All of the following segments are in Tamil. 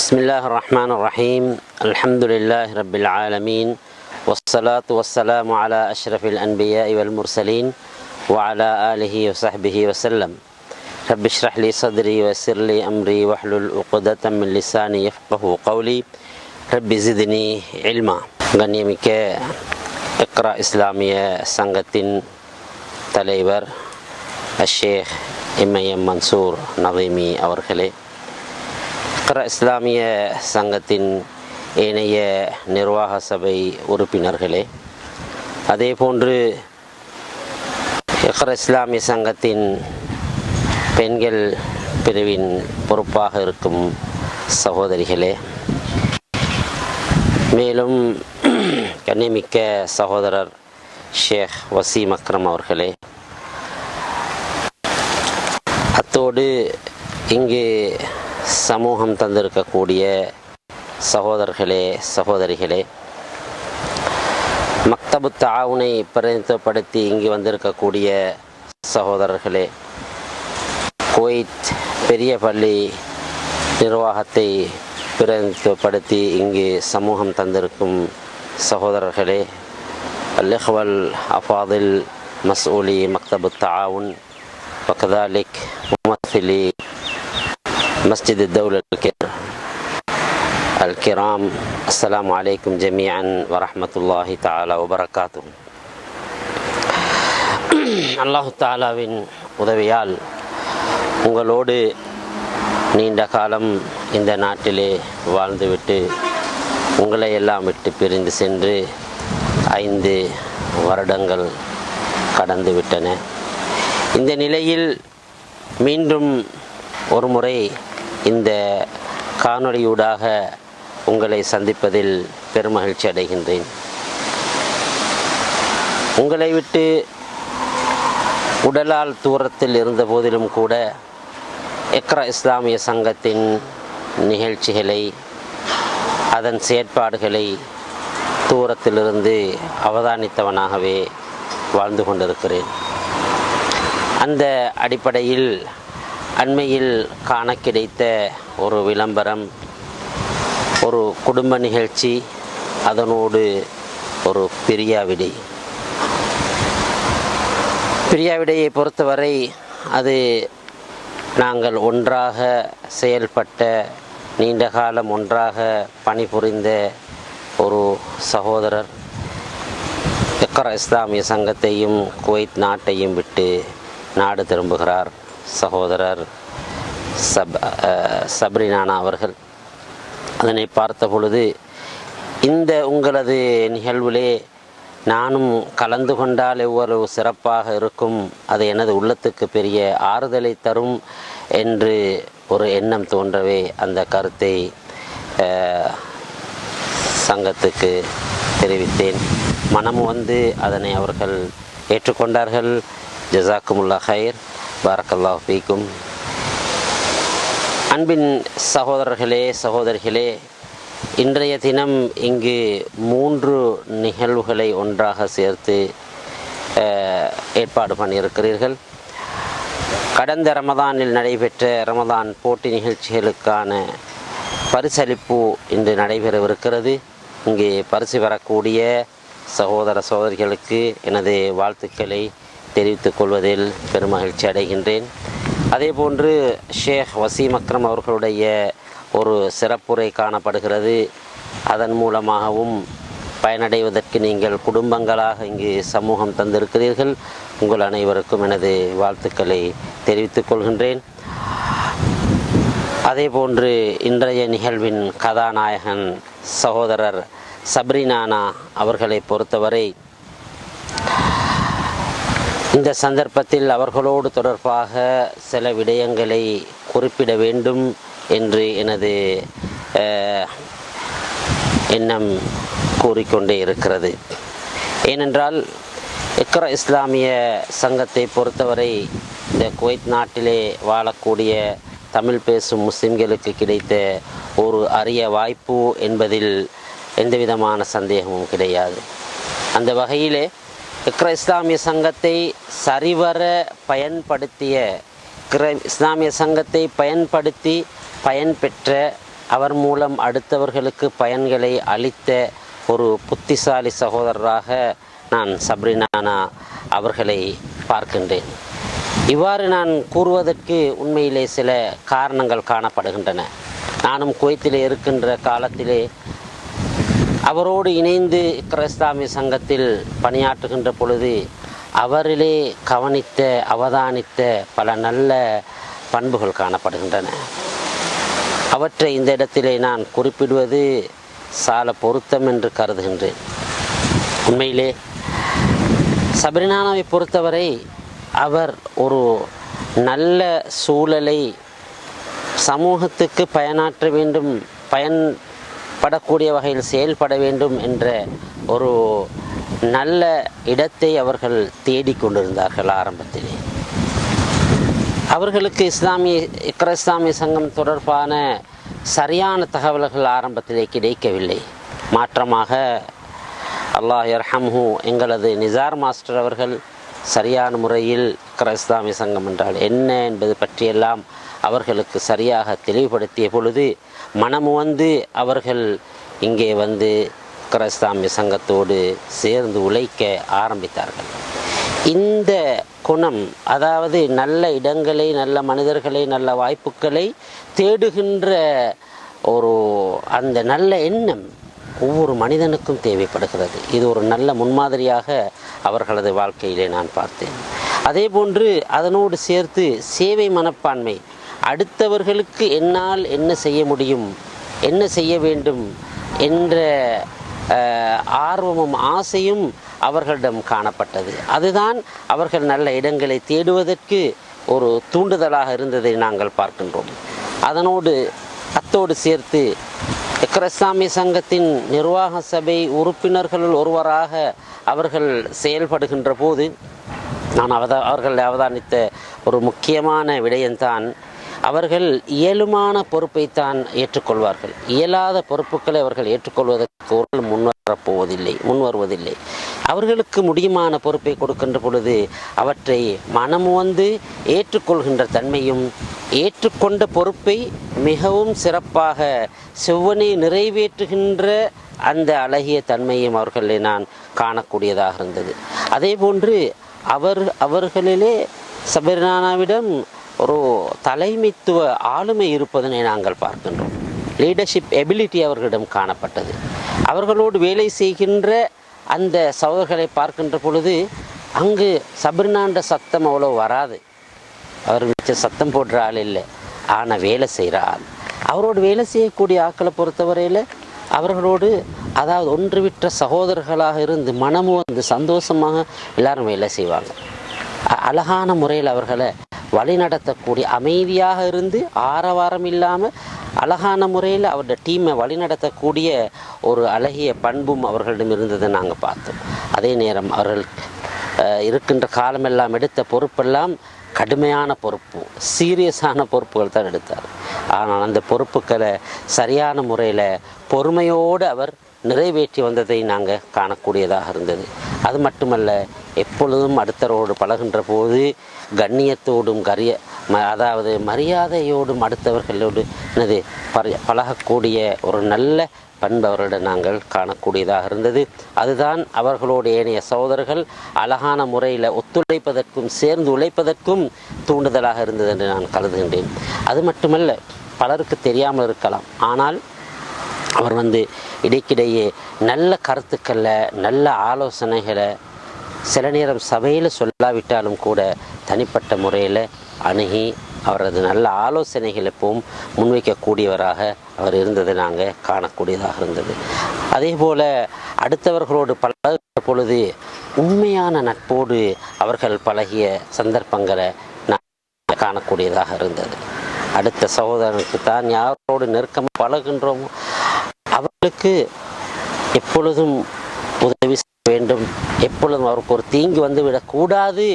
بسم الله الرحمن الرحيم. الحمد لله رب العالمين، والصلاة والسلام على أشرف الأنبياء والمرسلين وعلى آله وصحبه وسلم. رب اشرح لي صدري ويسر لي أمري واحلل عقدة من لساني يفقه قولي. رب زدني علما. கண்ணியமிக்க இக்ரா இஸ்லாமிய சங்கத்தின் தலைவர் ஷேக் எம்ஐஎம் மன்சூர் நதீமி அவர்களே, இக்ரா இஸ்லாமிய சங்கத்தின் ஏனைய நிர்வாக சபை உறுப்பினர்களே, அதே போன்று இக்ரா இஸ்லாமிய சங்கத்தின் பெண்கள் பிரிவின் பொறுப்பாக இருக்கும் சகோதரிகளே, மேலும் கண்ணியமிக்க சகோதரர் ஷேக் வசீம் அக்ரம் அவர்களே, அத்தோடு இங்கு சமூகம் தந்திருக்கக்கூடிய சகோதரர்களே, சகோதரிகளே, மக்தபு தாவுனை பிரதிநிதித்துவப்படுத்தி இங்கு வந்திருக்கக்கூடிய சகோதரர்களே, குவைத் பெரிய பள்ளி நிர்வாகத்தை பிரதிநிதித்துவப்படுத்தி இங்கு சமூகம் தந்திருக்கும் சகோதரர்களே, அல்-இஹ்வல் அஃபாதில் மஸ்ஊலி மக்தபு தாவுன் வகதாலிக் முமத்திலி مسجد الدولة الكرام، السلام عليكم جميعا ورحمة الله تعالى وبركاته. அல்லாஹு தாலாவின் உதவியால் உங்களோடு நீண்ட காலம் இந்த நாட்டிலே வாழ்ந்துவிட்டு உங்களை எல்லாம் விட்டு பிரிந்து சென்று 5 வருடங்கள் கடந்து விட்டன. இந்த நிலையில் மீண்டும் ஒரு முறை இந்த காணொளியூடாக உங்களை சந்திப்பதில் பெருமகிழ்ச்சி அடைகின்றேன். உங்களை விட்டு உடலால் தூரத்தில் இருந்த போதிலும் கூட இக்ரா இஸ்லாமிய சங்கத்தின் நிகழ்ச்சிகளை, அதன் செயற்பாடுகளை தூரத்திலிருந்து அவதானித்தவனாகவே வாழ்ந்து கொண்டிருக்கிறேன். அந்த அடிப்படையில் அண்மையில் காண கிடைத்த ஒரு விளம்பரம், ஒரு குடும்ப நிகழ்ச்சி, அதனோடு ஒரு பிரியாவிடை. பிரியாவிடையை பொறுத்தவரை அது நாங்கள் ஒன்றாக செயல்பட்ட, நீண்ட காலம் ஒன்றாக பணிபுரிந்த ஒரு சகோதரர் இக்ரா இஸ்லாமிய சங்கத்தையும் குவைத் நாட்டையும் விட்டு நாடு திரும்புகிறார். சகோதரர் சப்ரினானா அவர்கள். அதனை பார்த்த பொழுது இந்த உங்களது நிகழ்விலே நானும் கலந்து கொண்டால் எவ்வளவு சிறப்பாக இருக்கும், அது எனது உள்ளத்துக்கு பெரிய ஆறுதலை தரும் என்று ஒரு எண்ணம் தோன்றவே அந்த கருத்தை சங்கத்துக்கு தெரிவித்தேன். மனம் வந்து அதனை அவர்கள் ஏற்றுக்கொண்டார்கள். ஜஸாக்குமுல்லா ஹைர், பாரக்கல்லாஹு ஃபீக்கும். அன்பின் சகோதரர்களே, சகோதரிகளே, இன்றைய தினம் இங்கு 3 நிகழ்வுகளை ஒன்றாக சேர்த்து ஏற்பாடு பண்ணியிருக்கிறீர்கள். கடந்த ரமதானில் நடைபெற்ற ரமதான் போட்டி நிகழ்ச்சிகளுக்கான பரிசளிப்பு இன்று நடைபெறவிருக்கிறது. இங்கே பரிசு பெறக்கூடிய சகோதர சகோதரிகளுக்கு எனது வாழ்த்துக்களை தெரிவித்துக் கொள்வதில் பெருமகிழ்ச்சி அடைகின்றேன். அதே போன்று ஷேக் வசீம் அக்ரம் அவர்களுடைய ஒரு சிறப்புரை காணப்படுகிறது. அதன் மூலமாகவும் பயனடைவதற்கு நீங்கள் குடும்பங்களாக இங்கு சமூகம் தந்திருக்கிறீர்கள். உங்கள் அனைவருக்கும் எனது வாழ்த்துக்களை தெரிவித்துக் கொள்கின்றேன். அதே போன்று இன்றைய நிகழ்வின் கதாநாயகன் சகோதரர் சப்ரினானா அவர்களை பொறுத்தவரை இந்த சந்தர்ப்பத்தில் அவர்களோடு தொடர்பாக சில விடயங்களை குறிப்பிட வேண்டும் என்று எனது எண்ணம் கூறிக்கொண்டே இருக்கிறது. ஏனென்றால் இக்ரா இஸ்லாமிய சங்கத்தை பொறுத்தவரை இந்த குவைத் நாட்டிலே வாழக்கூடிய தமிழ் பேசும் முஸ்லிம்களுக்கு கிடைத்த ஒரு அரிய வாய்ப்பு என்பதில் எந்தவிதமான சந்தேகமும் கிடையாது. அந்த வகையிலே இக்ரா இஸ்லாமிய சங்கத்தை சரிவர பயன்படுத்திய, இஸ்லாமிய சங்கத்தை பயன்படுத்தி பயன்பெற்ற அவர் மூலம் அடுத்தவர்களுக்கு பயன்களை அளித்த ஒரு புத்திசாலி சகோதரராக நான் சப்ரினானா அவர்களை பார்க்கின்றேன். இவ்வாறு நான் கூறுவதற்கு உண்மையிலே சில காரணங்கள் காணப்படுகின்றன. நானும் குவைத்திலே இருக்கின்ற காலத்திலே அவரோடு இணைந்து இஸ்லாமிய சங்கத்தில் பணியாற்றுகின்ற பொழுது அவரிலே கவனித்த அவதானித்த பல நல்ல பண்புகள் காணப்படுகின்றன. அவற்றை இந்த இடத்திலே நான் குறிப்பிடுவது சால பொருத்தம் என்று கருதுகின்றேன். உண்மையிலே சப்ரினானாவை பொறுத்தவரை அவர் ஒரு நல்ல சூழலை சமூகத்துக்கு பயனாற்ற வேண்டும், பயன்படக்கூடிய வகையில் செயல்பட வேண்டும் என்ற ஒரு நல்ல இடத்தை அவர்கள் தேடிக்கொண்டிருந்தார்கள். ஆரம்பத்திலே அவர்களுக்கு இஸ்லாமிய சங்கம் தொடர்பான சரியான தகவல்கள் ஆரம்பத்திலே கிடைக்கவில்லை. மாற்றமாக அல்லாஹ் யர்ஹம்ஹு எங்களது நிசார் மாஸ்டர் அவர்கள் சரியான முறையில் இஸ்லாமிய சங்கம் என்றால் என்ன என்பது பற்றியெல்லாம் அவர்களுக்கு சரியாக தெளிவுபடுத்திய பொழுது மனமுவந்து அவர்கள் இங்கே வந்து இஸ்லாமிய சங்கத்தோடு சேர்ந்து உழைக்க ஆரம்பித்தார்கள். இந்த குணம், அதாவது நல்ல இடங்களை, நல்ல மனிதர்களை, நல்ல வாய்ப்புகளை தேடுகின்ற ஒரு அந்த நல்ல எண்ணம் ஒவ்வொரு மனிதனுக்கும் தேவைப்படுகிறது. இது ஒரு நல்ல முன்மாதிரியாக அவர்களது வாழ்க்கையிலே நான் பார்த்தேன். அதே போன்று அதனோடு சேர்த்து சேவை மனப்பான்மை, அடுத்தவர்களுக்கு என்னால் என்ன செய்ய முடியும், என்ன செய்ய வேண்டும் என்ற ஆர்வமும் ஆசையும் அவர்களிடம் காணப்பட்டது. அதுதான் அவர்கள் நல்ல இடங்களை தேடுவதற்கு ஒரு தூண்டுதலாக இருந்ததை நாங்கள் பார்க்கின்றோம். அத்தோடு சேர்த்து இஸ்லாமிய சங்கத்தின் நிர்வாக சபை உறுப்பினர்களுள் ஒருவராக அவர்கள் செயல்படுகின்ற போது அவர்கள் அவதானித்த ஒரு முக்கியமான விடயம்தான், அவர்கள் இயலுமான பொறுப்பைத்தான் ஏற்றுக்கொள்வார்கள். இயலாத பொறுப்புகளை அவர்கள் ஏற்றுக்கொள்வதற்கு முன்வருவதில்லை. அவர்களுக்கு முடியுமான பொறுப்பை கொடுக்கின்ற பொழுது அவற்றை மனம் வந்து ஏற்றுக்கொள்கின்ற தன்மையும், ஏற்றுக்கொண்ட பொறுப்பை மிகவும் சிறப்பாக செவ்வனே நிறைவேற்றுகின்ற அந்த அழகிய தன்மையும் அவர்களை நான் காணக்கூடியதாக இருந்தது. அதே போன்று அவர்களிலே சப்ரினானாவிடம் ஒரு தலைமைத்துவ ஆளுமை இருப்பதனை நாங்கள் பார்க்கின்றோம். லீடர்ஷிப் எபிலிட்டி அவர்களிடம் காணப்பட்டது. அவர்களோடு வேலை செய்கின்ற அந்த சகோதரர்களை பார்க்கின்ற பொழுது அங்கு சப்ரினான்ற சத்தம் அவ்வளோ வராது. அவர் மிச்ச சத்தம் போடுற ஆள் இல்லை, ஆனால் வேலை செய்கிற ஆள். அவரோடு வேலை செய்யக்கூடிய ஆட்களை பொறுத்தவரையில் அவர்களோடு, அதாவது ஒன்று விட்ட சகோதரர்களாக இருந்து மனமும் வந்து சந்தோஷமாக எல்லாரும் வேலை செய்வாங்க. அழகான முறையில் அவர்களை வழிநடத்தக்கூடிய, அமைதியாக இருந்து ஆரவாரம் இல்லாமல் அழகான முறையில் அவருடைய டீமை வழிநடத்தக்கூடிய ஒரு அழகிய பண்பும் அவர்களிடம் இருந்ததை நாங்கள் பார்த்தோம். அதே நேரம் அவர்கள் இருக்கின்ற காலமெல்லாம் எடுத்த பொறுப்பெல்லாம் கடுமையான பொறுப்பு, சீரியஸான பொறுப்புகள் தான் எடுத்தார். ஆனால் அந்த பொறுப்புகளை சரியான முறையில் பொறுமையோடு அவர் நிறைவேற்றி வந்ததை நாங்கள் காணக்கூடியதாக இருந்தது. அது மட்டுமல்ல, எப்பொழுதும் அடுத்தரோடு பழகின்ற போது கண்ணியத்தோடும் அதாவது மரியாதையோடும் அடுத்தவர்களோடு பழகக்கூடிய ஒரு நல்ல பண்பு அவர்களிடம் நாங்கள் காணக்கூடியதாக இருந்தது. அதுதான் அவர்களோடு ஏனைய சகோதரர்கள் அழகான முறையில் ஒத்துழைப்பதற்கும் சேர்ந்து உழைப்பதற்கும் தூண்டுதலாக இருந்தது என்று நான் கருதுகின்றேன். அது மட்டுமல்ல, பலருக்கு தெரியாமல் இருக்கலாம், ஆனால் அவர் இடைக்கிடையே நல்ல கருத்துக்களை, நல்ல ஆலோசனைகளை சில நேரம் சபையில் சொல்லாவிட்டாலும் கூட தனிப்பட்ட முறையில் அணுகி அவரது நல்ல ஆலோசனைகளை எப்பவும் முன்வைக்கக்கூடியவராக அவர் இருந்ததை நாங்கள் காணக்கூடியதாக இருந்தது. அதே போல் அடுத்தவர்களோடு பழகிற பொழுது உண்மையான நட்போடு அவர்கள் பழகிய சந்தர்ப்பங்களை நான் காணக்கூடியதாக இருந்தது. அடுத்த சகோதரனுக்கு தான் யாரோடு நெருக்கமாக பழகின்றோமோ அவர்களுக்கு எப்பொழுதும் உதவி செய்ய வேண்டும், எப்பொழுதும் அவருக்கு ஒரு தீங்கு வந்துவிடக்கூடாது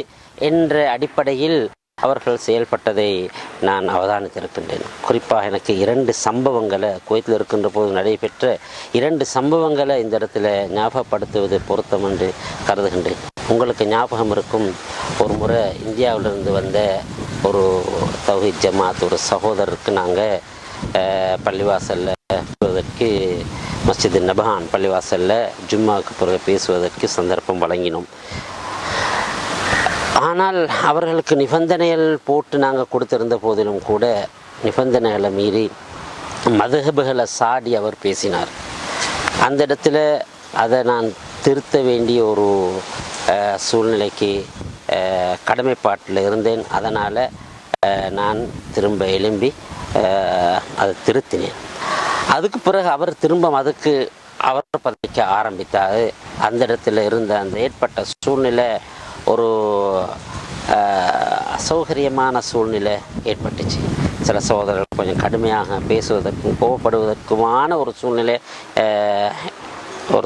என்ற அடிப்படையில் அவர்கள் செயல்பட்டதை நான் அவதானித்திருக்கின்றேன். குறிப்பாக எனக்கு 2 சம்பவங்களை, குவைத்தில் இருக்கின்ற போது நடைபெற்ற 2 சம்பவங்களை இந்த இடத்துல ஞாபகப்படுத்துவது பொருத்தம் என்று கருதுகின்றேன். உங்களுக்கு ஞாபகம் இருக்கும், ஒரு முறை இந்தியாவிலிருந்து வந்த ஒரு தௌஹீத் ஜமாத் ஒரு சகோதரருக்கு நாங்கள் பள்ளிவாசலில் பேசுவதற்கு மஸ்ஜித் நபஹான் பள்ளிவாசலில் ஜும்மாவுக்கு பிறகு பேசுவதற்கு சந்தர்ப்பம் வழங்கினோம். ஆனால் அவர்களுக்கு நிபந்தனைகள் போட்டு நாங்கள் கொடுத்திருந்த போதிலும் கூட நிபந்தனைகளை மீறி மதுஹபுகளை சாடி அவர் பேசினார். அந்த இடத்துல அதை நான் திருத்த வேண்டிய ஒரு சூழ்நிலைக்கு கடமைப்பாட்டில் இருந்தேன். அதனால் நான் திரும்ப எழும்பி அதை திருத்தினேன். அதுக்கு பிறகு அவர் திரும்ப அதுக்கு அவர் பதிக்க ஆரம்பித்தார். அந்த இடத்துல இருந்த அந்த ஏற்பட்ட சூழ்நிலை ஒரு அசௌகரியமான சூழ்நிலை ஏற்பட்டுச்சு. சில சகோதரர்கள் கொஞ்சம் கடுமையாக பேசுவதற்கும் கோபப்படுவதற்குமான ஒரு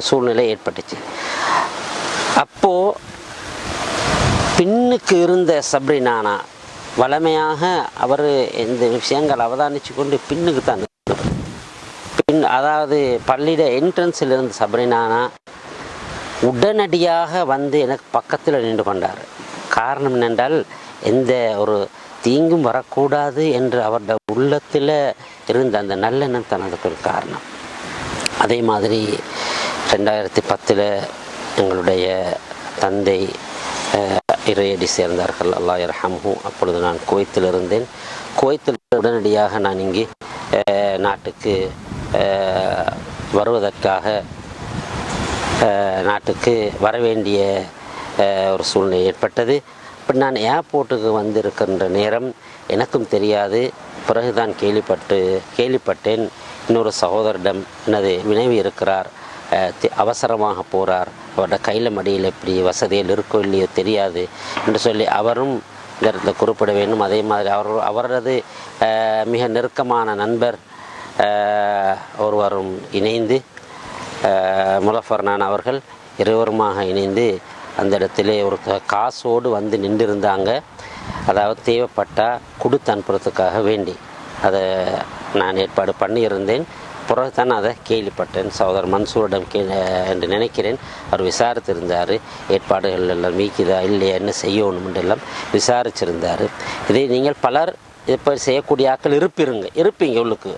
சூழ்நிலை ஏற்பட்டுச்சு. அப்போது பின்னுக்கு இருந்த சப்ரினானா வளமையாக அவர் இந்த விஷயங்கள் அவதானித்து கொண்டு பின்னுக்கு தான் அதாவது பள்ளியிட என்ட்ரன்ஸில் இருந்த சப்ரினானா உடனடியாக வந்து எனக்கு பக்கத்தில் நின்று கொண்டார். காரணம் என்னென்றால் எந்த ஒரு தீங்கும் வரக்கூடாது என்று அவருடைய உள்ளத்தில் இருந்த அந்த நல்லெண்ணம் தனதுக்கு ஒரு காரணம். அதே மாதிரி 2010 எங்களுடைய தந்தை இறையடி சேர்ந்தார்கள், அல்லாஹ் யர்ஹம்ஹு. அப்பொழுது நான் குவைத்தில் இருந்தேன். குவைத்தில் உடனடியாக நான் இங்கே நாட்டுக்கு வருவதற்காக நாட்டுக்கு வரவேண்டிய ஒரு சூழ்நிலை ஏற்பட்டது. இப்போ நான் ஏர்போர்ட்டுக்கு வந்திருக்கின்ற நேரம் எனக்கும் தெரியாது. பிறகுதான் கேள்விப்பட்டேன் இன்னொரு சகோதரிடம் எனது வினவி இருக்கிறார், அவசரமாக போகிறார், அவரோட கையில் மடியில் எப்படி வசதியில் இருக்கோ இல்லையோ தெரியாது என்று சொல்லி அவரும் இந்த குறிப்பிட வேண்டும். அதே மாதிரி அவரது மிக நெருக்கமான நண்பர் ஒருவரும் இணைந்து முலஃபர்னான் அவர்கள் இருவருமாக இணைந்து அந்த இடத்திலே ஒரு காசோடு வந்து நின்றிருந்தாங்க. அதாவது தேவைப்பட்டால் கொடுத்து அனுப்புறதுக்காக வேண்டி அதை நான் ஏற்பாடு பண்ணியிருந்தேன். பிறகுதான் அதை கேள்விப்பட்டேன். சகோதரர் மன்சூரிடம் என்று நினைக்கிறேன். அவர் விசாரித்திருந்தார், ஏற்பாடுகள் எல்லாம் மீக்குதா இல்லையா என்ன செய்யணும் என்றெல்லாம் விசாரிச்சிருந்தார். இதை நீங்கள் பலர் இப்போ செய்யக்கூடிய ஆக்கள் இருப்பீங்க உள்ளுக்கு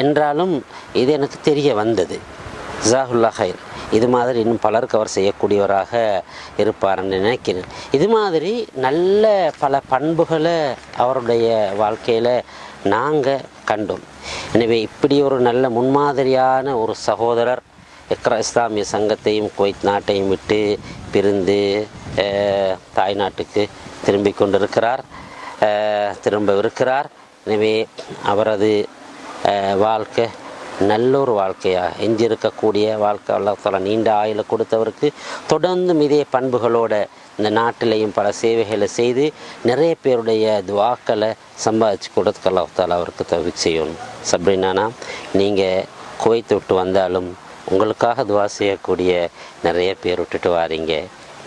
என்றாலும் இது எனக்கு தெரிய வந்தது. ஜஸாகுல்லாஹ் ஹைர். இது மாதிரி இன்னும் பலருக்கு அவர் செய்யக்கூடியவராக இருப்பார்ன்னு நினைக்கிறேன். இது மாதிரி நல்ல பல பண்புகளை அவருடைய வாழ்க்கையில் நாங்கள் கண்டோம். எனவே இப்படி ஒரு நல்ல முன்மாதிரியான ஒரு சகோதரர் இக்ரா இஸ்லாமிய சங்கத்தையும் குவைத் நாட்டையும் விட்டு பிரிந்து தாய் நாட்டுக்கு திரும்பவிருக்கிறார். எனவே அவரது வாழ்க்கை நல்லொரு வாழ்க்கையாக எஞ்சிருக்கக்கூடிய வாழ்க்கை அல்லாஹ் தஆலா நீண்ட ஆயுளை கொடுத்தவருக்கு தொடர்ந்தும் இதே பண்புகளோட இந்த நாட்டிலையும் பல சேவைகளை செய்து நிறைய பேருடைய துவாக்களை சம்பாதிச்சு கொடுத்து அல்லாஹ் தஆலா அவருக்கு தௌஃபீக் செய்யணும். சப்ரினானா, நீங்கள் குவைத்தை விட்டு வந்தாலும் உங்களுக்காக துவா செய்யக்கூடிய நிறைய பேர் விட்டுட்டு வாரீங்க.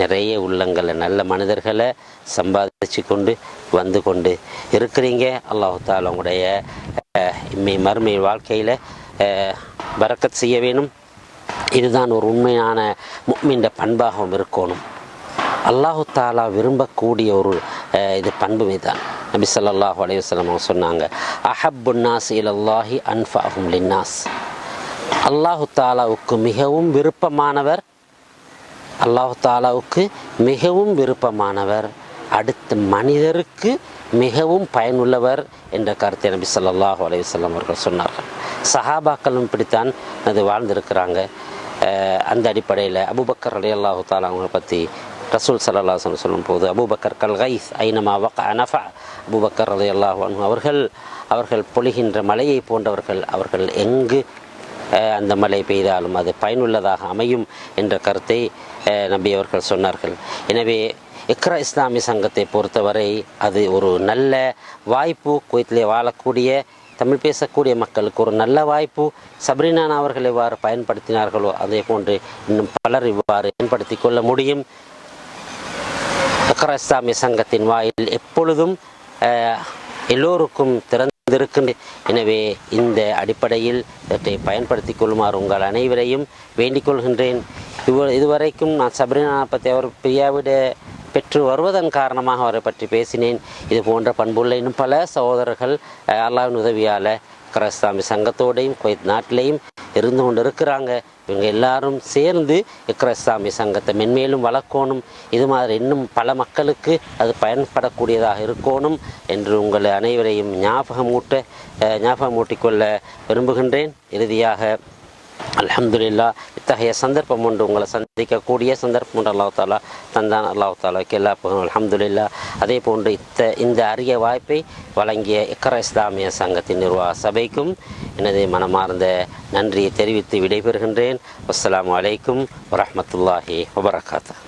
நிறைய உள்ளங்களை நல்ல மனிதர்களை சம்பாதிச்சு கொண்டு வந்து கொண்டு இருக்கிறீங்க. அல்லாஹ் தஆலா உங்களுடைய மறுமை வாழ்க்கையில் பரக்கத் செய்ய வேணும். இதுதான் ஒரு உண்மையான முஃமின் பண்பாகவும் இருக்கணும். அல்லாஹு தஆலா விரும்பக்கூடிய ஒரு இது பண்புமே தான். நபி ஸல்லல்லாஹு அலைஹி வஸல்லம் அவங்க சொன்னாங்க, அஹப்புன் நாஸ் இலல்லாஹி அன்ஃபஅஹும் லின்னாஸ். அல்லாஹு தஆலாவுக்கு மிகவும் விருப்பமானவர் அடுத்த மனிதருக்கு மிகவும் பயனுள்ளவர் என்ற கருத்தை நபி ஸல்லல்லாஹு அலைஹி வஸல்லம் அவர்கள் சொன்னார்கள். சஹாபாக்களும் இப்படித்தான் அது வாழ்ந்திருக்கிறாங்க. அந்த அடிப்படையில் அபூபக்கர் ரலியல்லாஹு தஆலா அவங்களை பற்றி ரசூல் ஸல்லல்லாஹு அலைஹி வஸல்லம் சொல்லும்போது, அபூபக்கர் கல் கைஸ் ஐனமா வகஅ நஃபஅ. அபூபக்கர் ரலியல்லாஹு அன்ஹு அவர்கள் பொழிகின்ற மலையை போன்றவர்கள். அவர்கள் எங்கு அந்த மழை பெய்தாலும் அது பயனுள்ளதாக அமையும் என்ற கருத்தை நபி அவர்கள் சொன்னார்கள். எனவே இக்ரா இஸ்லாமிய சங்கத்தை பொறுத்தவரை அது ஒரு நல்ல வாய்ப்பு. குவைத்திலே வாழக்கூடிய தமிழ் பேசக்கூடிய மக்களுக்கு ஒரு நல்ல வாய்ப்பு. சப்ரினானா அவர்கள் எவ்வாறு பயன்படுத்தினார்களோ அதே போன்று இன்னும் பலர் இவ்வாறு பயன்படுத்தி கொள்ள முடியும். இக்ரா இஸ்லாமிய சங்கத்தின் வாயில் எப்பொழுதும் எல்லோருக்கும் திறந்திருக்கின்ற. எனவே இந்த அடிப்படையில் இவற்றை பயன்படுத்தி கொள்ளுமாறு உங்கள் அனைவரையும் வேண்டிக் கொள்கின்றேன். இதுவரைக்கும் நான் சப்ரினானா பற்றி அவர் பிரியாவிட பெற்று வருவதன் காரணமாக அவரை பற்றி பேசினேன். இது போன்ற பண்புள்ள இன்னும் பல சகோதரர்கள் அல்லாஹ்வின் உதவியால் இக்ரா இஸ்லாமிய சங்கத்தோடையும் குவைத் நாட்டிலையும் இருந்து கொண்டு இருக்கிறாங்க. இவங்க எல்லாரும் சேர்ந்து இக்ரா இஸ்லாமிய சங்கத்தை மென்மேலும் வளர்க்கணும். இது மாதிரி இன்னும் பல மக்களுக்கு அது பயன்படக்கூடியதாக இருக்கணும் என்று உங்களை அனைவரையும் ஞாபகமூட்டிக்கொள்ள விரும்புகின்றேன். இறுதியாக அல்ஹம்துலில்லாஹ், இத்தகைய சந்தர்ப்பம் ஒன்று உங்களை சந்திக்கக்கூடிய சந்தர்ப்பம் ஒன்று அல்லாஹ் தாலா தந்தான். அல்லாஹ் தாலாவுக்கு எல்லா புகழும் அல்ஹம்துலில்லாஹ். அதே போன்று இந்த அரிய வாய்ப்பை வழங்கிய இக்ரா இஸ்லாமிய சங்கத்தின் நிர்வாக சபைக்கும் எனது மனமார்ந்த நன்றியை தெரிவித்து விடைபெறுகின்றேன். அஸ்ஸலாமு அலைக்கும் வரஹ்மத்துல்லாஹி வபரகாத்துஹு.